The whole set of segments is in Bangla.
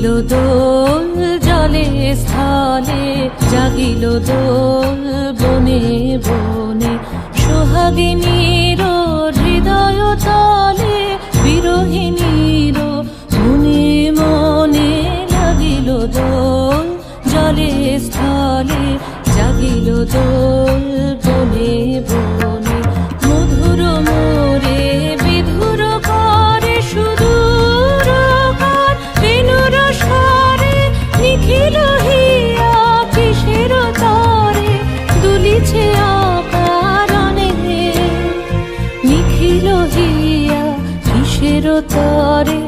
জাগিল দোল জলে স্থলে, জাগিল দোল বনে বনে। সোহাগিনীর হৃদয় তলে, বিরহিণীর মনে মনে লাগিল দোল জলে স্থলে, জাগিল দোল বনে বনে। মধুর মোরে বিধুর করে সুদূর কার, বেণুর স্বরে নিখিল হিয়া কিসের তরে দুলিছে অকারণে। নিখিল হিয়া কিসের তরে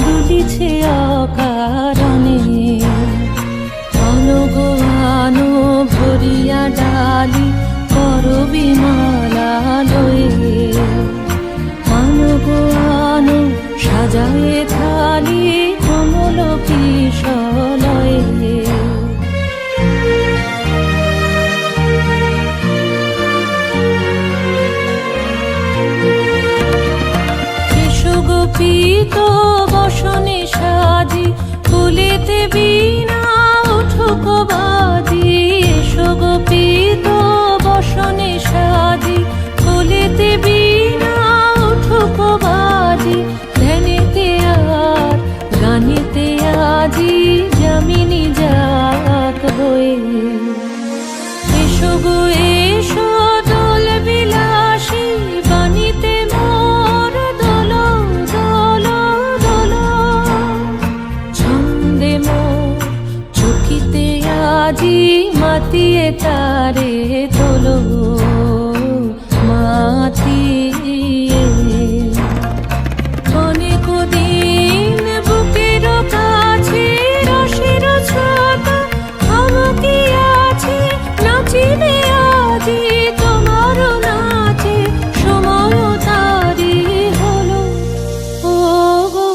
দুলিছে অকারণে। আনো আনো ভরিয়া ডালি করবি মালা লয়ে, আনো আনো সাজায়ে থালি কমল কিশলয়ে। এসো গোপীত বসনে সাজি, কুলিতে বীণা উঠুক বাজি। এসো গোপীত বসনে সাজি, কুলিতে বীণা উঠুক বাজি। ধ্যানেতে আর গানেতে আজি যামিনী যাক হয়ে। এসো গো এসো দোল বিলাসী, বাণীতে মোর দোল দোল দোল। ছন্দে মোর চকিতে আজি মাতিয়ে তারে তোলো মাতিয়ে। অনেক দিন বুকের কাছে রসের ছোট আমাকে আছে, নাচিবে আজি তোমার নাচে সময় তারি হলো। ও গো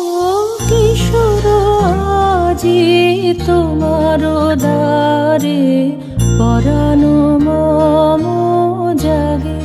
কিশোর আজি তোমার দ্বারে পরাণ মম জাগে।